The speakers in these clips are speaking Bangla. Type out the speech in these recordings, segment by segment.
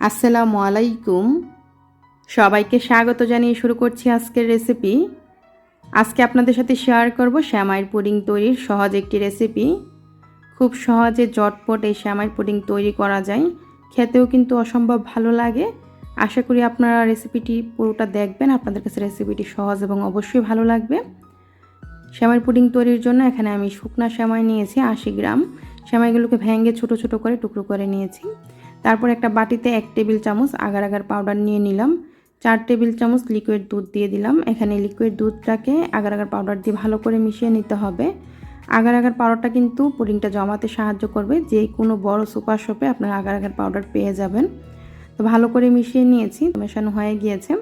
আসসালামু আলাইকুম। সবাইকে স্বাগত জানিয়ে শুরু করছি আজকের রেসিপি। আজকে আপনাদের সাথে শেয়ার করব সেমাইয়ের পুডিং তৈরির সহজ একটি রেসিপি। খুব সহজে ঝটপট এই সেমাইয়ের পুডিং তৈরি করা যায়, খেতেও কিন্তু অসম্ভব ভালো লাগে। আশা করি আপনারা রেসিপিটি পুরোটা দেখবেন, আপনাদের কাছে রেসিপিটি সহজ এবং অবশ্যই ভালো লাগবে। সেমাইয়ের পুডিং তৈরির জন্য এখানে আমি শুকনা সেমাই নিয়েছি 80 গ্রাম। সেমাইগুলোকে ভেঙে ছোট ছোট করে টুকরো করে নিয়েছি। তারপর একটা বাটিতে 1 টেবিল চামচ আগার আগার পাউডার নিয়ে নিলাম। 4 টেবিল চামচ লিকুইড দুধ দিয়ে দিলাম। এখানে লিকুইড দুধটাকে আগার আগার পাউডার দিয়ে ভালো করে মিশিয়ে নিতে হবে। আগার আগার পাউডারটা কিন্তু পুডিংটা জমাতে সাহায্য করবে। যে কোনো বড় সুপার শপে আপনারা আগার আগার পাউডার পেয়ে যাবেন। তো ভালো করে মিশিয়ে নিয়েছি, মেশানো হয়ে গিয়েছে।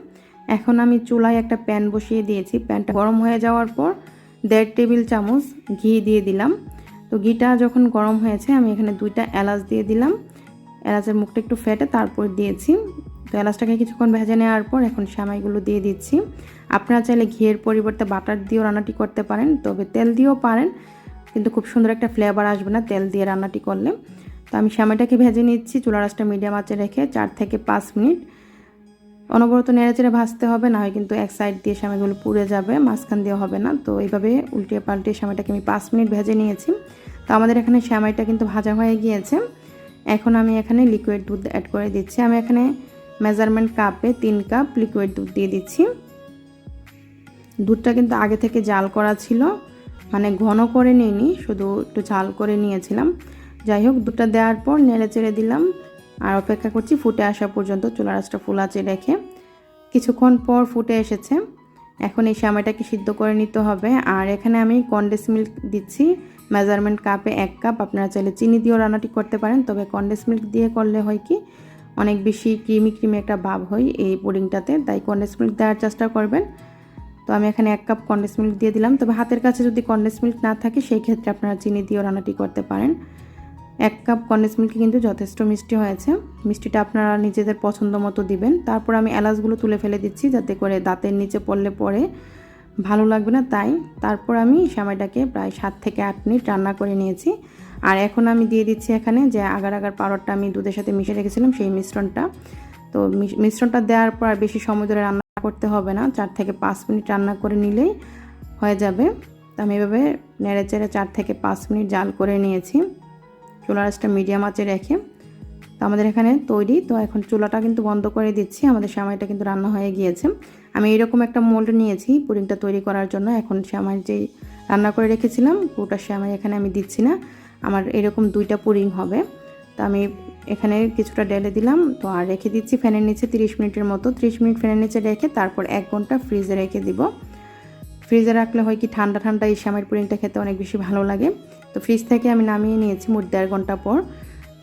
এখন আমি চুলায় একটা প্যান বসিয়ে দিয়েছি। প্যানটা গরম হয়ে যাওয়ার পর 1.5 টেবিল চামচ ঘি দিয়ে দিলাম। তো ঘিটা যখন গরম হয়েছে আমি এখানে 2টা এলাচ দিয়ে দিলাম। এলাচের মুখটা একটু ফেটে তারপর দিয়েছি। তো এলাচটাকে কিছুক্ষণ ভেজে নেওয়ার পর এখন সেমাইগুলো দিয়ে দিচ্ছি। আপনারা চাইলে ঘিয়ের পরিবর্তে বাটার দিয়েও রান্নাটি করতে পারেন, তবে তেল দিয়েও পারেন, কিন্তু খুব সুন্দর একটা ফ্লেভার আসবে না তেল দিয়ে রান্নাটি করলে। তো আমি সেমাইটাকে ভেজে নিচ্ছি চুলার আঁচটা মিডিয়াম আঁচে রেখে 4 থেকে 5 মিনিট। অনবরত নেড়েচেড়ে ভাজতে হবে, না হয় কিন্তু এক সাইড দিয়ে সেমাইগুলো পুড়ে যাবে, মাঝখান দিয়ে হবে না। তো এইভাবে উল্টিয়ে পাল্টিয়ে সেমাইটাকে আমি 5 মিনিট ভেজে নিয়েছি। তো আমাদের এখানে সেমাইটা কিন্তু ভাজা হয়ে গিয়েছে। এখন আমি এখানে লিকুইড দুধ অ্যাড করে দিচ্ছি। আমি এখানে মেজারমেন্ট কাপে 3 কাপ লিকুইড দুধ দিয়ে দিচ্ছি। দুধটা কিন্তু আগে থেকে জাল করা ছিল, মানে ঘন করে নিইনি, শুধু একটু জাল করে নিয়েছিলাম। যাই হোক, দুধটা দেওয়ার পর নেড়ে চেড়ে দিলাম আর অপেক্ষা করছি ফুটে আসা পর্যন্ত। চুলার আঁচটা ফুল আঁচে রেখে কিছুক্ষণ পর ফুটে এসেছে। এখন এই সেমাইটাকে সিদ্ধ করে নিতে হবে। আর এখানে আমি কনডেন্স মিল্ক দিচ্ছি মেজারমেন্ট কাপে 1 কাপ। আপনারা চাইলে চিনি দিয়েও রান্নাটি করতে পারেন, তবে কনডেন্স মিল্ক দিয়ে করলে হয় কি অনেক বেশি ক্রিমি ক্রিমি একটা ভাব হয় এই পুডিংটাতে, তাই কনডেন্স মিল্ক দেওয়ার চেষ্টা করবেন। তো আমি এখানে 1 কাপ কনডেন্স মিল্ক দিয়ে দিলাম। তবে হাতের কাছে যদি কনডেন্স মিল্ক না থাকে সেই ক্ষেত্রে আপনারা চিনি দিয়েও রান্নাটি করতে পারেন। 1 কাপ কনডেন্স মিল্ক কিন্তু যথেষ্ট মিষ্টি হয়েছে। মিষ্টিটা আপনারা নিজেদের পছন্দ মতো দিবেন। তারপর আমি এলাচগুলো তুলে ফেলে দিচ্ছি, যাতে করে দাঁতের নিচে পড়লে ভালো লাগবে না, তাই। তারপর আমি সেমাইটাকে প্রায় 7 থেকে 8 মিনিট রান্না করে নিয়েছি। আর এখন আমি দিয়ে দিচ্ছি এখানে যে আগার আগার পাউডারটা আমি দুধের সাথে মিশিয়ে রেখেছিলাম সেই মিশ্রণটা। তো মিশ্রণটা দেওয়ার পর আর বেশি সময় ধরে রান্না করতে হবে না, 4 থেকে 5 মিনিট রান্না করে নিলেই হয়ে যাবে। তো আমি এভাবে নেড়ে চেড়ে 4 থেকে 5 মিনিট জাল করে নিয়েছি চুলার আঁচটা মিডিয়াম আঁচে রেখে। তো আমাদের এখানে তৈরি। তো এখন চুলাটা কিন্তু বন্ধ করে দিচ্ছি, আমাদের সেমাইটা কিন্তু রান্না হয়ে গিয়েছে। আমি এরকম একটা মোল্ড নিয়েছি পুডিংটা তৈরি করার জন্য। এখন সেমাই যেই রান্না করে রেখেছিলাম পুরোটা সেমাই এখানে আমি দিচ্ছি না, আমার এরকম 2টা পুডিং হবে। তো আমি এখানে কিছুটা ঢেলে দিলাম। তো আর রেখে দিচ্ছি ফ্যানের নিচে 30 মিনিটের মতো। 30 মিনিট ফ্যানের নিচে রেখে তারপর 1 ঘন্টা ফ্রিজে রেখে দিব। ফ্রিজে রাখলে হয় কি ঠান্ডা ঠান্ডা এই সেমাইয়ের পুডিংটা খেতে অনেক বেশি ভালো লাগে। তো ফ্রিজ থেকে আমি নামিয়ে নিয়েছি মোট 1.5 ঘন্টা পর।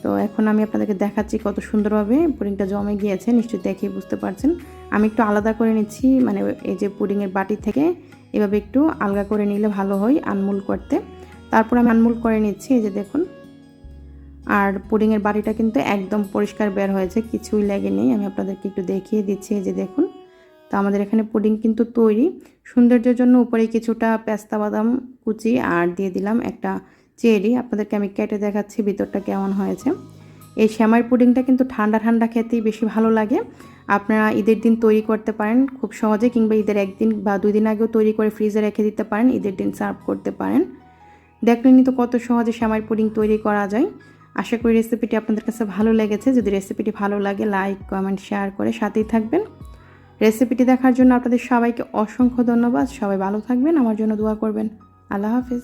তো এখন আমি আপনাদেরকে দেখাচ্ছি কত সুন্দরভাবে পুডিংটা জমে গিয়েছে, নিশ্চয়ই দেখেই বুঝতে পারছেন। আমি একটু আলাদা করে নিচ্ছি, মানে এই যে পুডিংয়ের বাটি থেকে এভাবে একটু আলগা করে নিলে ভালো হয় আনমোল করতে। তারপর আমি আনমোল করে নিচ্ছি, এই যে দেখুন। আর পুডিংয়ের বাটিটা কিন্তু একদম পরিষ্কার বের হয়েছে, কিছুই লাগেনি। আমি আপনাদেরকে একটু দেখিয়ে দিচ্ছি, এই যে দেখুন। তো আমাদের এখানে পুডিং কিন্তু তৈরি। সৌন্দর্যের জন্য উপরে কিছুটা পেস্তা বাদাম কুচি আর দিয়ে দিলাম একটা চেরি। আপনাদেরকে আমি কেটে দেখাচ্ছি ভিতরটা কেমন হয়েছে। এই সেমাইয়ের পুডিংটা কিন্তু ঠান্ডা ঠান্ডা খেতেই বেশি ভালো লাগে। আপনারা ঈদের দিন তৈরি করতে পারেন খুব সহজে, কিংবা ঈদের 1 দিন বা 2 দিন আগেও তৈরি করে ফ্রিজে রেখে দিতে পারেন, ঈদের দিন সার্ভ করতে পারেন। দেখলেনই তো কত সহজে সেমাইয়ের পুডিং তৈরি করা যায়। আশা করি রেসিপিটি আপনাদের কাছে ভালো লেগেছে। যদি রেসিপিটি ভালো লাগে লাইক কমেন্ট শেয়ার করে সাথেই থাকবেন। রেসিপিটি দেখার জন্য আপনাদের সবাইকে অসংখ্য ধন্যবাদ। সবাই ভালো থাকবেন, আমার জন্য দোয়া করবেন। আল্লাহ হাফেজ।